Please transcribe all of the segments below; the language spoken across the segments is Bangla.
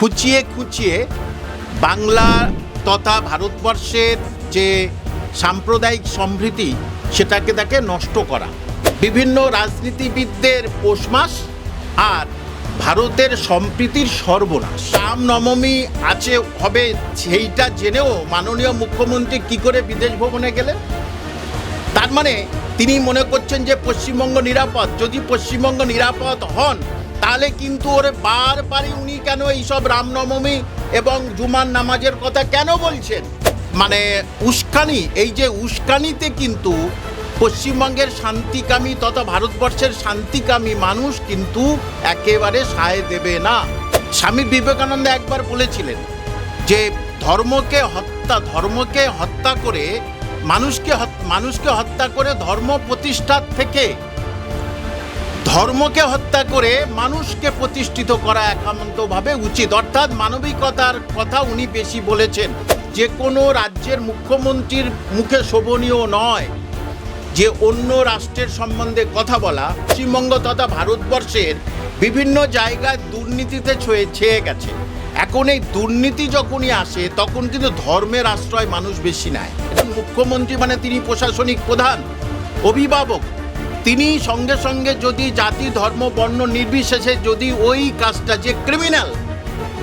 খুঁচিয়ে খুঁচিয়ে বাংলা তথা ভারতবর্ষের যে সাম্প্রদায়িক সম্প্রীতি সেটাকে তাকে নষ্ট করা, বিভিন্ন রাজনীতিবিদদের পোষমাস আর ভারতের সম্প্রীতির সর্বনাশ। রামনবমী আছে হবে সেইটা জেনেও মাননীয় মুখ্যমন্ত্রী কি করে বিদেশ ভ্রমণে গেলেন? তার মানে তিনি মনে করছেন যে পশ্চিমবঙ্গ নিরাপদ। যদি পশ্চিমবঙ্গ নিরাপদ হন তাহলে কিন্তু ওরে বারবারই উনি কেন এইসব রামনবমী এবং জুমার নামাজের কথা কেন বলছেন? মানে উস্কানি, এই যে উস্কানিতে কিন্তু পশ্চিমবঙ্গের শান্তিকামী তথা ভারতবর্ষের শান্তিকামী মানুষ কিন্তু একেবারে সায় দেবে না। স্বামী বিবেকানন্দ একবার বলেছিলেন যে ধর্মকে হত্যা করে মানুষকে হত্যা করে ধর্ম প্রতিষ্ঠার থেকে ধর্মকে হত্যা করে মানুষকে প্রতিষ্ঠিত করা একান্তভাবে উচিত। অর্থাৎ মানবিকতার কথা উনি বেশি বলেছেন। যে কোনো রাজ্যের মুখ্যমন্ত্রীর মুখে শোভনীয় নয় যে অন্য রাষ্ট্রের সম্বন্ধে কথা বলা। পশ্চিমবঙ্গ তথা ভারতবর্ষের বিভিন্ন জায়গায় দুর্নীতিতে ছেয়ে গেছে। এখন এই দুর্নীতি যখনই আসে তখন কিন্তু ধর্মের আশ্রয় মানুষ বেশি নেয়। মুখ্যমন্ত্রী মানে তিনি প্রশাসনিক প্রধান, অভিভাবক। তিনি সঙ্গে সঙ্গে যদি জাতি ধর্ম বর্ণ নির্বিশেষে যদি ওই কাজটা, যে ক্রিমিনাল,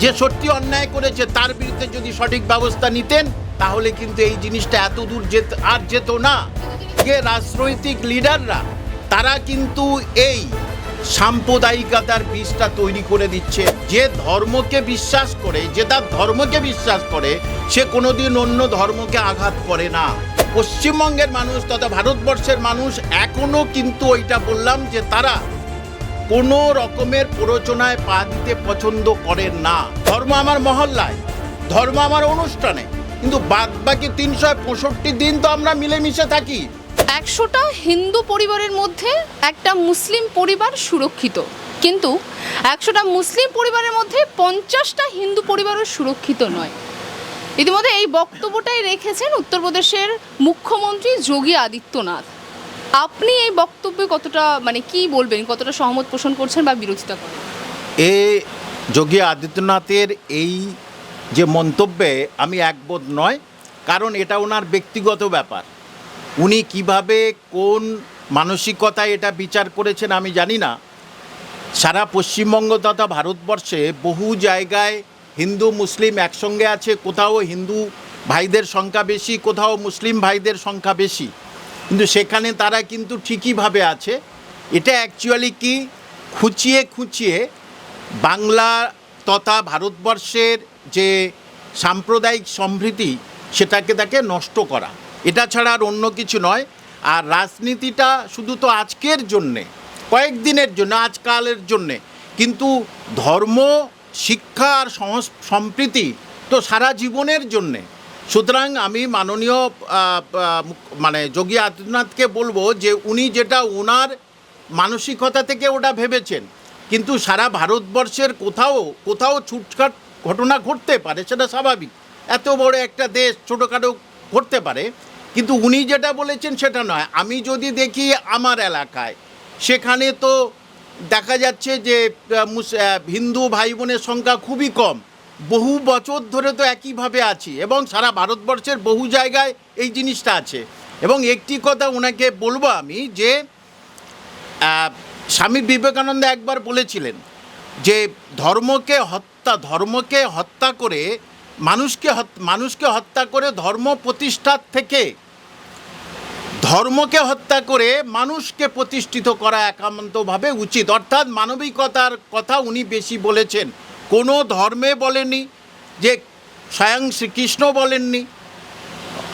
যে সত্যি অন্যায় করেছে তার বিরুদ্ধে যদি সঠিক ব্যবস্থা নিতেন তাহলে কিন্তু এই জিনিসটা এত দূর যেত না। যে রাজনৈতিক লিডাররা তারা কিন্তু এই সাম্প্রদায়িকতার বীজটা তৈরি করে দিচ্ছে। যে ধর্মকে বিশ্বাস করে, যে তার ধর্মকে বিশ্বাস করে, সে কোনোদিন অন্য ধর্মকে আঘাত করে না। পশ্চিমবঙ্গের মানুষ তথা ভারতবর্ষের মানুষ এখনো কিন্তু ওইটা বললাম যে তারা কোনো রকমের প্ররোচনায় পা দিতে পছন্দ করেন না। ধর্ম আমার মহল্লায়, ধর্ম আমার অনুষ্ঠানে, কিন্তু বাদ বাকি 365 দিন তো আমরা মিলেমিশে থাকি। 100টা হিন্দু পরিবারের মধ্যে একটা মুসলিম পরিবার সুরক্ষিত, কিন্তু 100টা মুসলিম পরিবারের মধ্যে 50টা হিন্দু পরিবারও সুরক্ষিত নয়। ইতিমধ্যে এই বক্তব্যটাই রেখেছেন উত্তরপ্রদেশের মুখ্যমন্ত্রী যোগী আদিত্যনাথ। আপনি এই বক্তব্যে কতটা কি বলবেন, কতটা সহমত পোষণ করছেন বা বিরোধিতা করেন? যোগী আদিত্যনাথের এই যে মন্তব্যে আমি একমত নয়, কারণ এটা ওনার ব্যক্তিগত ব্যাপার। উনি কিভাবে কোন মানসিকতায় এটা বিচার করেছেন আমি জানি না। সারা পশ্চিমবঙ্গ তথা ভারতবর্ষে বহু জায়গায় হিন্দু মুসলিম একসঙ্গে আছে। কোথাও হিন্দু ভাইদের সংখ্যা বেশি, কোথাও মুসলিম ভাইদের সংখ্যা বেশি, কিন্তু সেখানে তারা কিন্তু ঠিকইভাবে আছে। এটা অ্যাকচুয়ালি কি খুঁচিয়ে খুঁচিয়ে বাংলা তথা ভারতবর্ষের যে সাম্প্রদায়িক সম্প্রীতি সেটাকে তাকে নষ্ট করা, এটা ছাড়া আর অন্য কিছু নয়। আর রাজনীতিটা শুধু তো আজকের জন্যে, কয়েকদিনের জন্য, আজকালের জন্যে, কিন্তু ধর্ম শিক্ষা আর সম্প্রীতি তো সারা জীবনের জন্যে। সুতরাং আমি মাননীয় যোগী আদিত্যনাথকে বলবো যে উনি যেটা ওনার মানসিকতা থেকে ওটা ভেবেছেন, কিন্তু সারা ভারতবর্ষের কোথাও ছুটছাট ঘটনা ঘটতে পারে, সেটা স্বাভাবিক। এত বড় একটা দেশ ছোটোখাটো ঘটতে পারে, কিন্তু উনি যেটা বলেছেন সেটা নয়। আমি যদি দেখি আমার এলাকায়, সেখানে তো দেখা যাচ্ছে যে হিন্দু ভাই বোনের সংখ্যা খুবই কম। বহু বছর ধরে তো একইভাবে আছি এবং সারা ভারতবর্ষের বহু জায়গায় এই জিনিসটা আছে। এবং একটি কথা ওনাকে বলবো আমি যে স্বামী বিবেকানন্দ একবার বলেছিলেন যে ধর্মকে হত্যা করে মানুষকে হত্যা করে ধর্ম প্রতিষ্ঠার থেকে ধর্মকে হত্যা করে মানুষকে প্রতিষ্ঠিত করা একান্তভাবে উচিত। অর্থাৎ মানবিকতার কথা উনি বেশি বলেছেন। কোনো ধর্মে বলেননি, যে স্বয়ং শ্রীকৃষ্ণ বলেননি,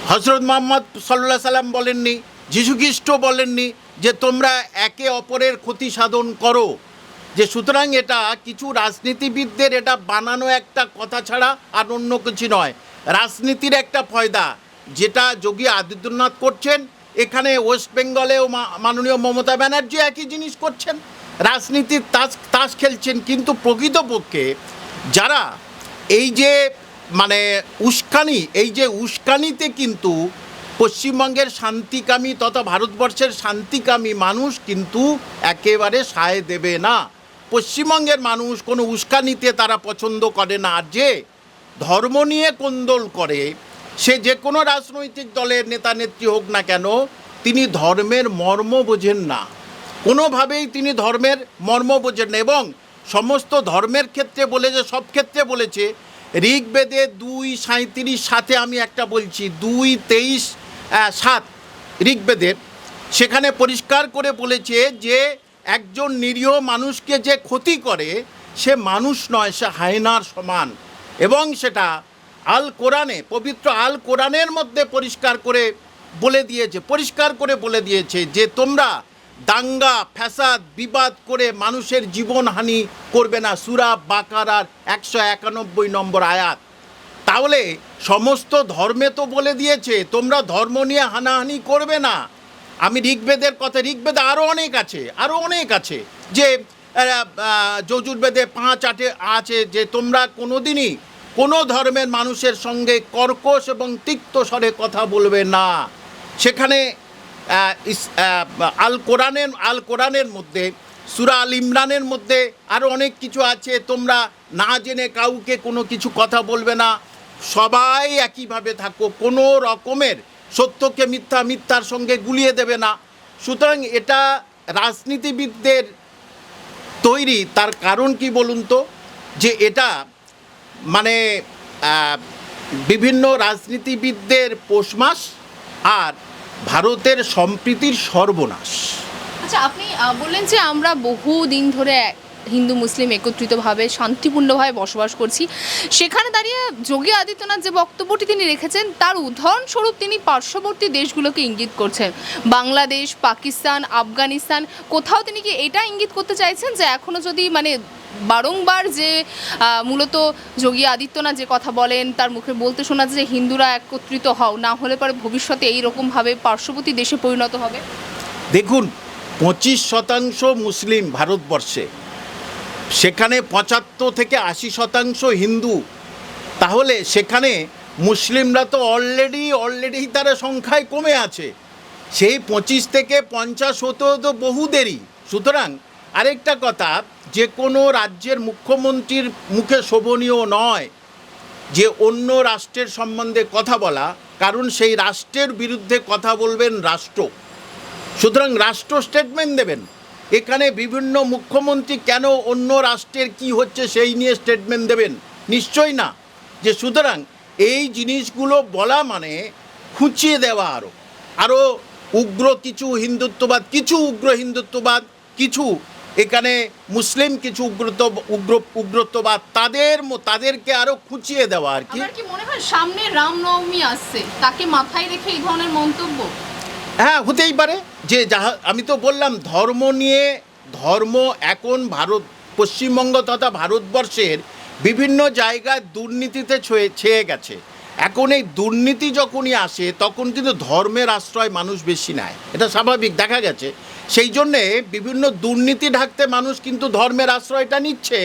হজরত মুহাম্মদ সাল্লাল্লাহু সাল্লাম বলেননি, যীশুখ্রিস্ট বলেননি যে তোমরা একে অপরের ক্ষতি সাধন করো। যে সুতরাং এটা কিছু রাজনীতিবিদদের এটা বানানো একটা কথা ছাড়া আর অন্য কিছু নয়। রাজনীতির একটা ফয়দা যেটা যোগী আদিত্যনাথ করছেন, এখানে ওয়েস্ট বেঙ্গলেও মাননীয় মমতা ব্যানার্জি একই জিনিস করছেন, রাজনীতির তাস খেলছেন। কিন্তু প্রকৃতপক্ষে যারা এই যে উস্কানিতে কিন্তু পশ্চিমবঙ্গের শান্তিকামী তথা ভারতবর্ষের শান্তিকামী মানুষ কিন্তু একেবারে সায় দেবে না। পশ্চিমবঙ্গের মানুষ কোনো উস্কানিতে তারা পছন্দ করে না। আর যে ধর্ম নিয়ে কোন্দল করে, সে যে কোনো রাজনৈতিক দলের নেতা নেত্রী হোক না কেন, তিনি ধর্মের মর্ম বোঝেন না, কোনোভাবেই তিনি ধর্মের মর্ম বোঝেন না। এবং সমস্ত ধর্মের ক্ষেত্রে বলেছে, সব ক্ষেত্রে বলেছে। ঋগ্বেদে 2:37 আমি একটা বলছি, 2:23-7 ঋগ্বেদের, সেখানে পরিষ্কার করে বলেছে যে একজন নিরীহ মানুষকে যে ক্ষতি করে সে মানুষ নয়, সে হায়নার সমান। এবং সেটা আল কোরআনে, পবিত্র আল কোরআনের মধ্যে পরিষ্কার করে বলে দিয়েছে যে তোমরা দাঙ্গা ফ্যাসাদ বিবাদ করে মানুষের জীবনহানি করবে না। সূরা বাকারার 191 নম্বর আয়াত। তাহলে সমস্ত ধর্মে তো বলে দিয়েছে তোমরা ধর্ম নিয়ে হানাহানি করবে না। আমি ঋগ্বেদের কথা, ঋগ্বেদে আরও অনেক আছে যে যজুর্বেদে 5:8 আছে যে তোমরা কোনোদিনই কোনো ধর্মের মানুষের সঙ্গে কর্কশ এবং তিক্ত স্বরে কথা বলবে না। সেখানে আল কোরআনের মধ্যে, সূরা আল ইমরানের মধ্যে আরও অনেক কিছু আছে, তোমরা না জেনে কাউকে কোনো কিছু কথা বলবে না, সবাই একইভাবে থাকো, কোনো রকমের সত্যকে মিথ্যা, মিথ্যার সঙ্গে গুলিয়ে দেবে না। সুতরাং এটা রাজনীতিবিদদের তৈরি। তার কারণ কি বলুন তো, যে এটা মানে বিভিন্ন রাজনীতিবিদদের পোষমাস আর ভারতের সম্প্রীতির সর্বনাশ। আচ্ছা, আপনি বললেন যে আমরা বহু দিন ধরে হিন্দু মুসলিম একত্রিতভাবে শান্তিপূর্ণভাবে বসবাস করছি। সেখানে দাঁড়িয়ে যোগী আদিত্যনাথ যে বক্তব্যটি তিনি রেখেছেন তার উদাহরণস্বরূপ তিনি পার্শ্ববর্তী দেশগুলোকে ইঙ্গিত করছেন, বাংলাদেশ, পাকিস্তান, আফগানিস্তান। কোথাও তিনি কি এটা ইঙ্গিত করতে চাইছেন যে এখনও যদি মানে বারংবার যে মূলত যোগী আদিত্যনাথ যে কথা বলেন তার মুখে বলতে শোনা যে হিন্দুরা একত্রিত হও, না হলে পরে ভবিষ্যতে এইরকমভাবে পার্শ্ববর্তী দেশে পরিণত হবে? দেখুন, 25% মুসলিম ভারতবর্ষে, সেখানে 75 থেকে 80% হিন্দু। তাহলে সেখানে মুসলিমরা তো অলরেডি তারা সংখ্যায় কমে আছে। সেই 25 থেকে 50 হতে তো বহু দেরি। সুতরাং আরেকটা কথা, যে কোনো রাজ্যের মুখ্যমন্ত্রীর মুখে শোভনীয় নয় যে অন্য রাষ্ট্রের সম্বন্ধে কথা বলা, কারণ সেই রাষ্ট্রের বিরুদ্ধে কথা বলবেন রাষ্ট্র। সুতরাং রাষ্ট্র স্টেটমেন্ট দেবেন। এখানে বিভিন্ন মুখ্যমন্ত্রী কেন অন্য রাষ্ট্রের কি হচ্ছে সেই নিয়ে স্টেটমেন্ট দেবেন? নিশ্চয়ই না। যে সুতরাং এই জিনিসগুলো বলা মানে খুঁচিয়ে দেওয়া আরও উগ্র কিছু হিন্দুত্ববাদ, কিছু এখানে মুসলিম কিছু উগ্রত্ববাদ, তাদেরকে আরও খুঁচিয়ে দেওয়া আর কি। আপনার কি মনে হয় সামনে রামনবমী আসছে, তাকে মাথায় রেখে এই ধরনের মন্তব্য? হ্যাঁ, হতেই পারে। যে আমি তো বললাম, ধর্ম এখন পশ্চিমবঙ্গ তথা ভারতবর্ষের বিভিন্ন জায়গায় দুর্নীতিতে ছেয়ে গেছে। এখন এই দুর্নীতি যখনই আসে তখন কিন্তু ধর্মের আশ্রয় মানুষ বেশি নেয়, এটা স্বাভাবিক, দেখা গেছে। সেই জন্যে বিভিন্ন দুর্নীতি ঢাকতে মানুষ কিন্তু ধর্মের আশ্রয়টা নিচ্ছে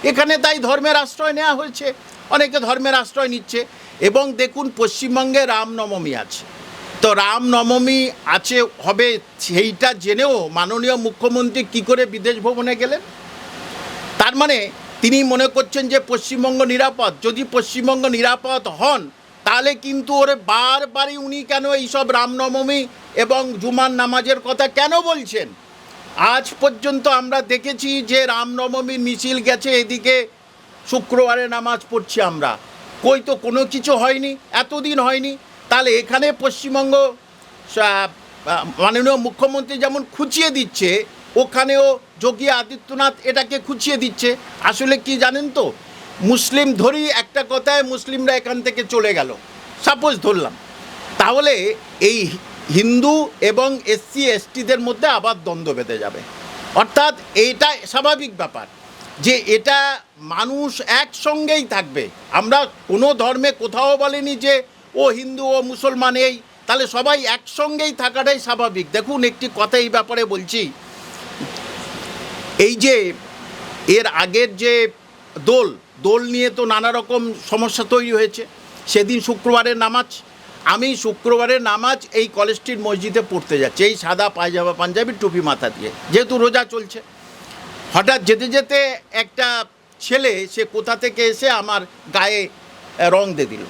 এখানে তাই ধর্মের আশ্রয় নেওয়া হয়েছে, অনেকে ধর্মের আশ্রয় নিচ্ছে। এবং দেখুন, পশ্চিমবঙ্গে রামনবমী আছে, তো রামনবমী হবে সেইটা জেনেও মাননীয় মুখ্যমন্ত্রী কি করে বিদেশ ভ্রমণে গেলেন? তার মানে তিনি মনে করছেন যে পশ্চিমবঙ্গ নিরাপদ। যদি পশ্চিমবঙ্গ নিরাপদ হন তাহলে কিন্তু বারবারই উনি কেন এইসব রামনবমী এবং জুমার নামাজের কথা কেন বলছেন? আজ পর্যন্ত আমরা দেখেছি যে রামনবমীর মিছিল গেছে, এদিকে শুক্রবারে নামাজ পড়ছি আমরা, কই তো কোনো কিছু হয়নি, এতদিন হয়নি। তাহলে এখানে পশ্চিমবঙ্গ মাননীয় মুখ্যমন্ত্রী যেমন খুঁচিয়ে দিচ্ছে, ওখানেও যোগী আদিত্যনাথ এটাকে খুঁচিয়ে দিচ্ছে। আসলে কি জানেন তো, মুসলিম ধরি একটা কথায় মুসলিমরা এখান থেকে চলে গেল, সাপোজ ধরলাম, তাহলে এই হিন্দু এবং SC STদের মধ্যে আবার দ্বন্দ্ব বেঁধে যাবে। অর্থাৎ এইটা স্বাভাবিক ব্যাপার যে এটা মানুষ একসঙ্গেই থাকবে। আমরা কোনো ধর্মে কোথাও বলিনি যে ও হিন্দু ও মুসলমান, তাহলে সবাই একসঙ্গেই থাকাটাই স্বাভাবিক। দেখুন, একটি কথা এই ব্যাপারে বলছি, এই যে এর আগের যে দোল নিয়ে তো নানা রকম সমস্যা তৈরি হয়েছে। সেদিন শুক্রবারের নামাজ, আমি শুক্রবারের নামাজ এই কলেজ স্ট্রিট মসজিদে পড়তে যাচ্ছি, এই সাদা পায়জামা পাঞ্জাবি টুপি মাথা দিয়ে, যেহেতু রোজা চলছে। হঠাৎ যেতে যেতে একটা ছেলে সে কোথা থেকে এসে আমার গায়ে রং দিয়ে দিল।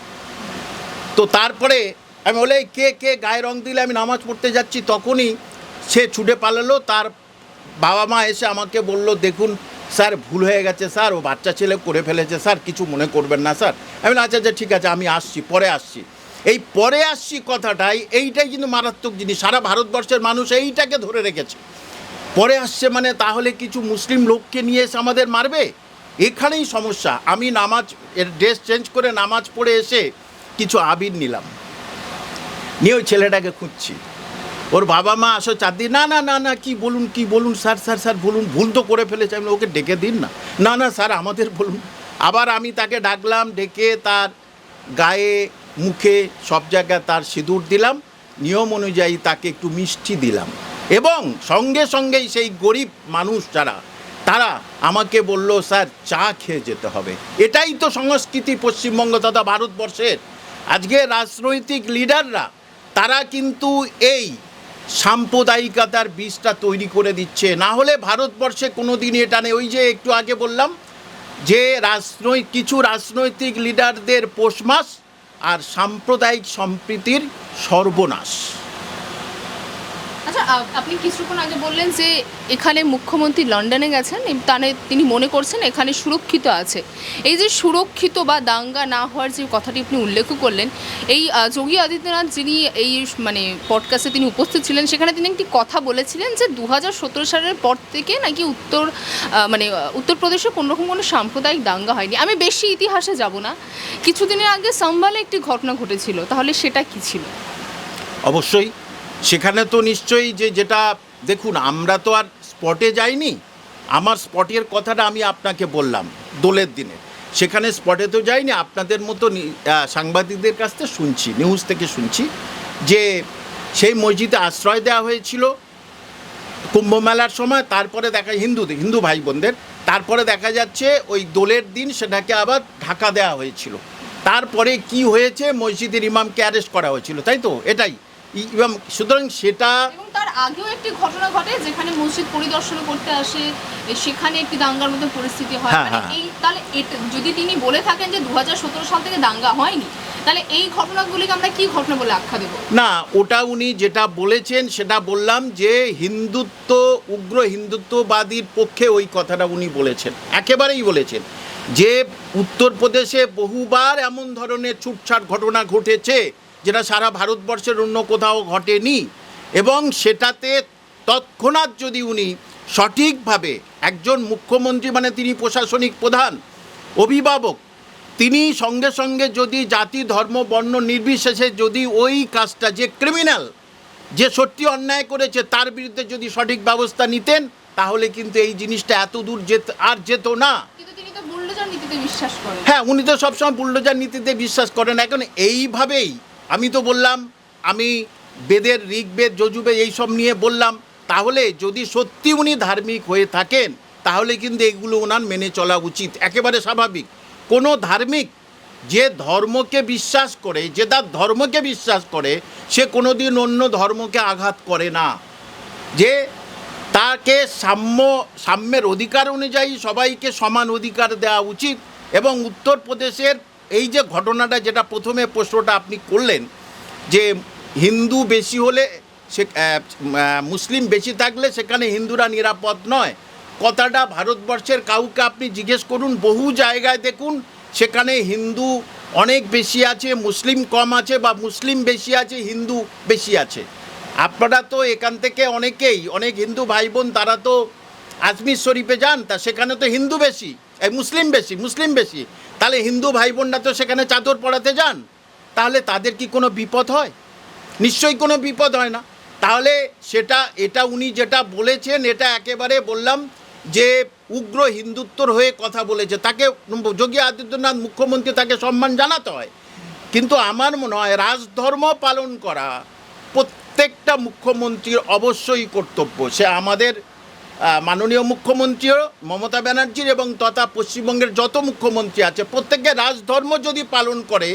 তো তারপরে আমি বলে কে কে গায়ে রং দিলে, আমি নামাজ পড়তে যাচ্ছি, তখনই সে ছুটে পালালো। তার বাবা মা এসে আমাকে বলল, দেখুন স্যার ভুল হয়ে গেছে স্যার, ও বাচ্চা ছেলে করে ফেলেছে স্যার, কিছু মনে করবেন না স্যার। আমি বললাম আচ্ছা আচ্ছা ঠিক আছে, আমি আসছি, পরে আসছি। এই পরে আসছি কথাটাই, এইটাই কিন্তু মারাত্মক জিনিস। সারা ভারতবর্ষের মানুষ এইটাকে ধরে রেখেছে। পরে আসছে মানে তাহলে কিছু মুসলিম লোককে নিয়ে এসে আমাদের মারবে, এখানেই সমস্যা। আমি নামাজ ড্রেস চেঞ্জ করে নামাজ পড়ে এসে কিছু আবির নিলাম, নিয়ে ওই ছেলেটাকে খুঁজছি। ওর বাবা মা আসো চাঁদি, না না না না কি বলুন স্যার স্যার স্যার বলুন, ভুল তো করে ফেলেছে। আমি ওকে ডেকে দিন না, না না স্যার আমাদের বলুন। আবার আমি তাকে ডাকলাম, ডেকে তার গায়ে মুখে সব জায়গায় তার সিঁদুর দিলাম, নিয়ম অনুযায়ী তাকে একটু মিষ্টি দিলাম, এবং সঙ্গে সঙ্গেই সেই গরিব মানুষ যারা তারা আমাকে বলল স্যার চা খেয়ে যেতে হবে। এটাই তো সংস্কৃতি পশ্চিমবঙ্গ তথা ভারতবর্ষের। আজকে রাজনৈতিক লিডাররা তারা কিন্তু এই সাম্প্রদায়িকতার বীজটা তৈরি করে দিচ্ছে, না হলে ভারতবর্ষে কোনো দিন এটা নেই। ওই যে একটু আগে বললাম যে কিছু রাজনৈতিক লিডারদের পোষমাস আর সাম্প্রদায়িক সম্প্রীতির সর্বনাশ। আচ্ছা, আপনি কিছুক্ষণ আগে বললেন যে এখানে মুখ্যমন্ত্রী লন্ডনে গেছেন, তাহলে তিনি মনে করছেন এখানে সুরক্ষিত আছে। এই যে সুরক্ষিত বা দাঙ্গা না হওয়ার যে কথাটি আপনি উল্লেখ করলেন, এই যোগী আদিত্যনাথ যিনি এই মানে পডকাস্টে তিনি উপস্থিত ছিলেন, সেখানে তিনি একটি কথা বলেছিলেন যে 2017 সালের পর থেকে নাকি উত্তরপ্রদেশে কোনোরকম কোনো সাম্প্রদায়িক দাঙ্গা হয়নি। আমি বেশি ইতিহাসে যাব না, কিছুদিনের আগে সম্ভালে একটি ঘটনা ঘটেছিল, তাহলে সেটা কী ছিল? অবশ্যই সেখানে তো নিশ্চয়ই যেটা দেখুন, আমরা তো আর স্পটে যাইনি। আমার স্পটের কথাটা আমি আপনাকে বললাম দোলের দিনে, সেখানে স্পটে তো যাইনি, আপনাদের মতো সাংবাদিকদের কাছ থেকে শুনছি, নিউজ থেকে শুনছি যে সেই মসজিদে আশ্রয় দেওয়া হয়েছিল কুম্ভ মেলার সময়। তারপরে দেখা হিন্দু ভাই বোনদের, তারপরে দেখা যাচ্ছে ওই দোলের দিন সেটাকে আবার ঢাকা দেওয়া হয়েছিল। তারপরে কি হয়েছে, মসজিদের ইমামকে অ্যারেস্ট করা হয়েছিল, তাই তো? এটাই। সুতরাং সেটা, এবং তার আগেও একটি ঘটনা ঘটে যেখানে মসজিদ পরিদর্শন করতে আসে, সেখানে একটি দাঙ্গার মতো পরিস্থিতি হয়। তাহলে যদি তিনি বলে থাকেন যে 2017 সাল থেকে দাঙ্গা হয়নি, তাহলে এই ঘটনাগুলিকে আমরা কি ঘটনা বলে আখ্যা দেব? না, ওটা উনি যেটা বলেছেন সেটা বললাম যে উগ্র হিন্দুত্ববাদীর পক্ষে ওই কথাটা উনি বলেছেন, একেবারেই বলেছেন যে উত্তরপ্রদেশে বহুবার এমন ধরনের ছুটছাট ঘটনা ঘটেছে যেটা সারা ভারতবর্ষের অন্য কোথাও ঘটেনি, এবং সেটাতে তৎক্ষণাৎ যদি উনি সঠিকভাবে, একজন মুখ্যমন্ত্রী মানে তিনি প্রশাসনিক প্রধান, অভিভাবক, তিনি সঙ্গে সঙ্গে যদি জাতি ধর্ম বর্ণ নির্বিশেষে যদি ওই কাজটা, যে ক্রিমিনাল, যে সত্যি অন্যায় করেছে তার বিরুদ্ধে যদি সঠিক ব্যবস্থা নিতেন, তাহলে কিন্তু এই জিনিসটা এত দূর যেত না। হ্যাঁ, উনি তো সবসময় বুলডোজার নীতিতে বিশ্বাস করেন। এখন এইভাবেই আমি তো বললাম, আমি বেদের ঋগ্বেদ যজুর্বেদ এইসব নিয়ে বললাম, তাহলে যদি সত্যি উনি ধার্মিক হয়ে থাকেন তাহলে কিন্তু এগুলো ওনার মেনে চলা উচিত, একেবারে স্বাভাবিক। কোনো ধার্মিক যে ধর্মকে বিশ্বাস করে, যে তার ধর্মকে বিশ্বাস করে, সে কোনো দিন অন্য ধর্মকে আঘাত করে না। যে তাকে সাম্যের অধিকার অনুযায়ী সবাইকে সমান অধিকার দেওয়া উচিত। এবং উত্তরপ্রদেশের এই যে ঘটনাটা, যেটা প্রথমে প্রশ্নটা আপনি করলেন যে হিন্দু বেশি হলে মুসলিম বেশি থাকলে সেখানে হিন্দুরা নিরাপদ নয়, কথাটা ভারতবর্ষের কাউকে আপনি জিজ্ঞেস করুন, বহু জায়গায় দেখুন সেখানে হিন্দু অনেক বেশি আছে, মুসলিম কম আছে, বা মুসলিম বেশি আছে, হিন্দু বেশি আছে। আপনারা তো এখান থেকে অনেক হিন্দু ভাই বোন তারা তো আজমির শরীফে যান, তা সেখানে তো হিন্দু বেশি, মুসলিম বেশি, তাহলে হিন্দু ভাই বোনরা তো সেখানে চাদর পরাতে যান, তাহলে তাদের কি কোনো বিপদ হয়? নিশ্চয়ই কোনো বিপদ হয় না। তাহলে এটা উনি যেটা বলেছেন, এটা একেবারে বললাম যে উগ্র হিন্দুত্বর হয়ে কথা বলেছে। তাকে যোগী আদিত্যনাথ মুখ্যমন্ত্রী, তাকে সম্মান জানাতে হয়। কিন্তু আমার মনে হয় রাজধর্ম পালন করা প্রত্যেকটা মুখ্যমন্ত্রীর অবশ্যই কর্তব্য। সে আমাদের মাননীয় মুখ্যমন্ত্রীও মমতা ব্যানার্জির এবং তথা পশ্চিমবঙ্গের যত মুখ্যমন্ত্রী আছে, প্রত্যেকে রাজধর্ম যদি পালন করে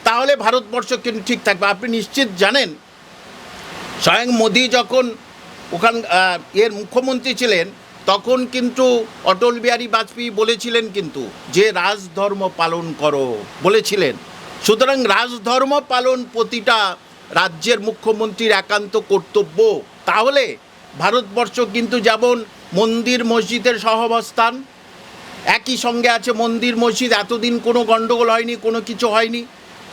তাহলে ভারতবর্ষ কিন্তু ঠিক থাকবে। আপনি নিশ্চিত জানেন, স্বয়ং মোদি যখন মুখ্যমন্ত্রী ছিলেন তখন কিন্তু অটল বিহারী বাজপেয়ী বলেছিলেন কিন্তু যে রাজধর্ম পালন করো বলেছিলেন। সুতরাং রাজধর্ম পালন প্রতিটা রাজ্যের মুখ্যমন্ত্রীর একান্ত কর্তব্য। তাহলে ভারতবর্ষ কিন্তু যেমন মন্দির মসজিদের সহাবস্থান, একই সঙ্গে আছে মন্দির মসজিদ, এতদিন কোনো গণ্ডগোল হয়নি, কোনো কিছু হয়নি।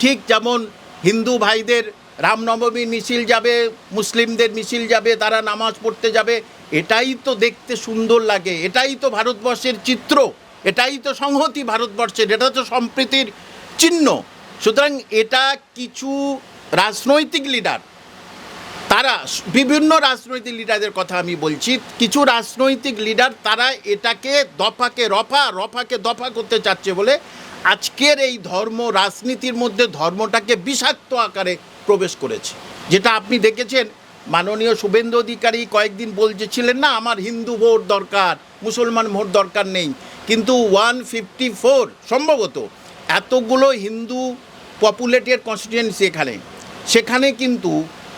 ঠিক যেমন হিন্দু ভাইদের রামনবমীর মিছিল যাবে, মুসলিমদের মিছিল যাবে, তারা নামাজ পড়তে যাবে, এটাই তো দেখতে সুন্দর লাগে, এটাই তো ভারতবর্ষের চিত্র, এটাই তো সংহতি ভারতবর্ষের, এটা তো সম্প্রীতির চিহ্ন। সুতরাং এটা কিছু রাজনৈতিক লিডার, তারা বিভিন্ন রাজনৈতিক লিডারদের কথা আমি বলছি, কিছু রাজনৈতিক লিডার তারা এটাকে রফাকে দফা করতে চাচ্ছে বলে আজকের এই ধর্ম রাজনীতির মধ্যে ধর্মটাকে বিষাক্ত আকারে প্রবেশ করেছে। যেটা আপনি দেখেছেন মাননীয় শুভেন্দু অধিকারী কয়েকদিন বলছিলেন না আমার হিন্দু ভোট দরকার, মুসলমান ভোট দরকার নেই, কিন্তু 154 সম্ভবত এতগুলো হিন্দু পপুলেটেড কনস্টিটিউয়েন্সি সেখানে কিন্তু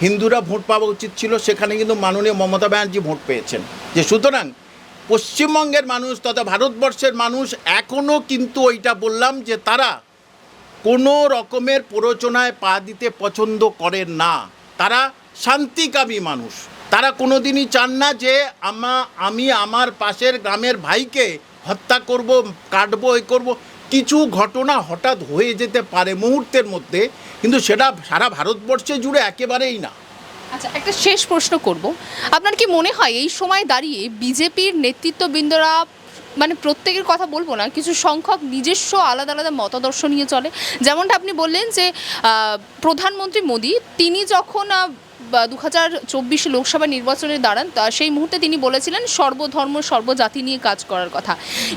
হিন্দুরা ভোট পাওয়া উচিত ছিল, সেখানে কিন্তু মাননীয় মমতা ব্যানার্জি ভোট পেয়েছেন। যে সুতরাং পশ্চিমবঙ্গের মানুষ তথা ভারতবর্ষের মানুষ এখনও কিন্তু ওইটা বললাম যে তারা কোনো রকমের প্ররোচনায় পা দিতে পছন্দ করেন না, তারা শান্তিকামী মানুষ। তারা কোনো দিনই চান না যে আমি আমার পাশের গ্রামের ভাইকে হত্যা করব, কাটবো, এ করব। কিছু ঘটনা হঠাৎ হয়ে যেতে পারে মুহূর্তের মধ্যে, কিন্তু সেটা সারা ভারতবর্ষে জুড়ে একেবারেই না। আচ্ছা, একটা শেষ প্রশ্ন করব, আপনার কি মনে হয় এই সময় দাঁড়িয়ে বিজেপির নেতৃত্ববৃন্দরা, মানে প্রত্যেকের কথা বলবো না, কিছু সংখ্যক নিজস্ব আলাদা আলাদা মতাদর্শ নিয়ে চলে? যেমনটা আপনি বললেন যে প্রধানমন্ত্রী মোদী তিনি যখন 2024 লোকসভা নির্বাচনে দাঁড়ান সেই মুহূর্তে তিনি বলেছিলেন সর্বধর্ম সর্বজাতি নিয়ে কাজ করার কথা।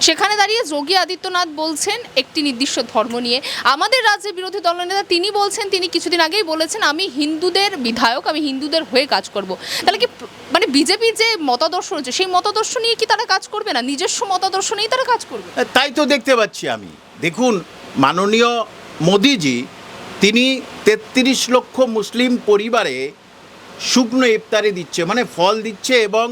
সেখানে দাঁড়িয়ে যোগী আদিত্যনাথ বলছেন একটি নির্দিষ্ট ধর্ম নিয়ে। আমাদের রাজ্যের বিরোধী দলনেতা তিনি বলছেন, তিনি কিছুদিন আগেই বলেছেন আমি হিন্দুদের বিধায়ক, আমি হিন্দুদের হয়ে কাজ করব। তাহলে কি মানে বিজেপির যে মতাদর্শ রয়েছে সেই মতাদর্শ নিয়ে কি তারা কাজ করবে না, নিজস্ব মতাদর্শ নিয়েই তারা কাজ করবে? তাই তো দেখতে পাচ্ছি আমি। দেখুন মাননীয় মোদিজি তিনি 33 লক্ষ মুসলিম পরিবারে শুকনো ইফতারি দিচ্ছে, মানে ফল দিচ্ছে এবং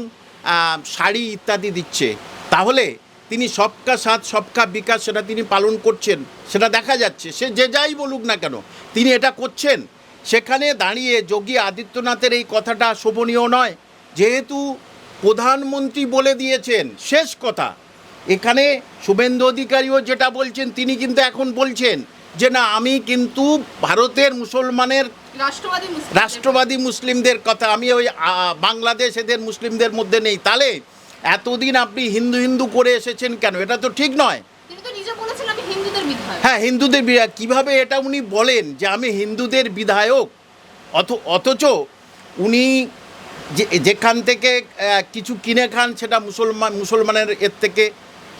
শাড়ি ইত্যাদি দিচ্ছে। তাহলে তিনি সবকা সাথ সবকা বিকাশ সেটা তিনি পালন করছেন, সেটা দেখা যাচ্ছে। সে যে যাই বলুক না কেন তিনি এটা করছেন। সেখানে দাঁড়িয়ে যোগী আদিত্যনাথের এই কথাটা শোভনীয় নয়, যেহেতু প্রধানমন্ত্রী বলে দিয়েছেন শেষ কথা। এখানে শুভেন্দু অধিকারীও যেটা বলছেন, তিনি কিন্তু এখন বলছেন যে না আমি কিন্তু ভারতের মুসলমানের রাষ্ট্রবাদী মুসলিমদের কথা, আমি ওই বাংলাদেশ এদের মুসলিমদের মধ্যে নেই। তাহলে এতদিন আপনি হিন্দু হিন্দু করে এসেছেন কেন? এটা তো ঠিক নয়। হ্যাঁ, হিন্দুদের বিধায়ক কীভাবে এটা উনি বলেন যে আমি হিন্দুদের বিধায়ক, অথচ উনি যেখান থেকে কিছু কিনে খান সেটা মুসলমানের এর থেকে,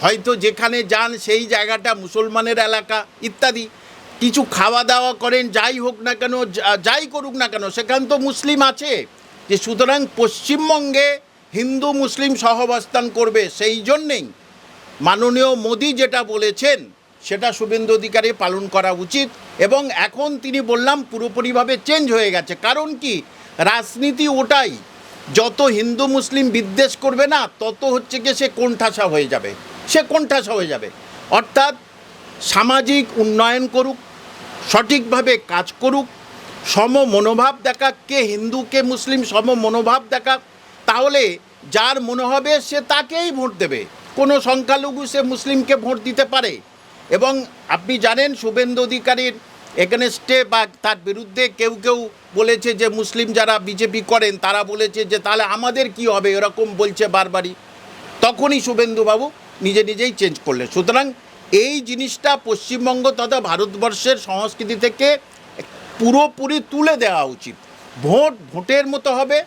হয়তো যেখানে যান সেই জায়গাটা মুসলমানের এলাকা ইত্যাদি, কিছু খাওয়া দাওয়া করেন যাই হোক না কেন, যাই করুক না কেন সেখানে তো মুসলিম আছে। যে সুতরাং পশ্চিমবঙ্গে হিন্দু মুসলিম সহাবস্থান করবে, সেই জন্যেই মাননীয় মোদি যেটা বলেছেন সেটা শুভেন্দু অধিকারী পালন করা উচিত। এবং এখন তিনি বললাম পুরোপুরিভাবে চেঞ্জ হয়ে গেছে। কারণ কি, রাজনীতি ওটাই, যত হিন্দু মুসলিম বিদ্বেষ করবে না তত হচ্ছে কি সে কোণঠাসা হয়ে যাবে। অর্থাৎ সামাজিক উন্নয়ন করুক, সঠিকভাবে কাজ করুক, সম মনোভাব দেখাক, কে হিন্দু কে মুসলিম সম মনোভাব দেখাক, তাহলে যার মনে হবে সে তাকেই ভোট দেবে। কোনো সংখ্যালঘু সে মুসলিমকে ভোট দিতে পারে। এবং আপনি জানেন শুভেন্দু অধিকারীর এগেনস্টে বা তার বিরুদ্ধে কেউ বলেছে যে মুসলিম যারা বিজেপি করেন তারা বলেছে যে তাহলে আমাদের কি হবে, এরকম বলছে বারবারই। তখনই শুভেন্দুবাবু নিজেই চেঞ্জ করলেন। সুতরাং এই জিনিসটা পশ্চিমবঙ্গ তথা ভারতবর্ষের সংস্কৃতি থেকে পুরোপুরি তুলে দেওয়া উচিত। ভোটের মতো হবে,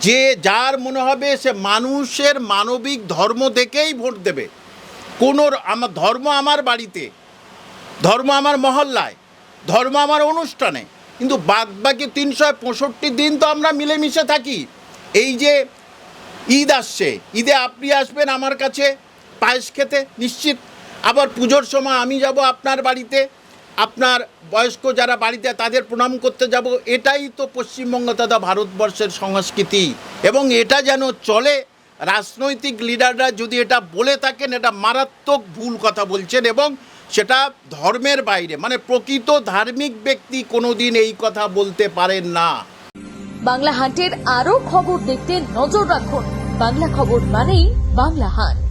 যে যার মনে হবে সে মানুষের মানবিক ধর্ম দেখেই ভোট দেবে। কোনো ধর্ম আমার বাড়িতে, ধর্ম আমার মহল্লায়, ধর্ম আমার অনুষ্ঠানে, কিন্তু বাদবাকি 365 দিন তো আমরা মিলেমিশে থাকি। এই যে ঈদ আসছে, ঈদে আপনি আসবেন আমার কাছে পায়েস খেতে নিশ্চিত, আবার পুজোর সময় আমি যাব আপনার বাড়িতে, আপনার বয়স্ক যারা বাড়িতে তাদের প্রণাম করতে যাব। এটাই তো পশ্চিমবঙ্গ তথা ভারতবর্ষের সংস্কৃতি, এবং এটা যেন চলে রাজনৈতিক লিডাররা যদি এটা বলে থাকেন, এটা মারাত্মক ভুল কথা বলছেন, এবং সেটা ধর্মের বাইরে, মানে প্রকৃত ধার্মিক ব্যক্তি কোনোদিন এই কথা বলতে পারেন না। বাংলা হান্টের আরো খবর দেখতে নজর রাখুন। বাংলা খবর মানেই বাংলা হান্ট।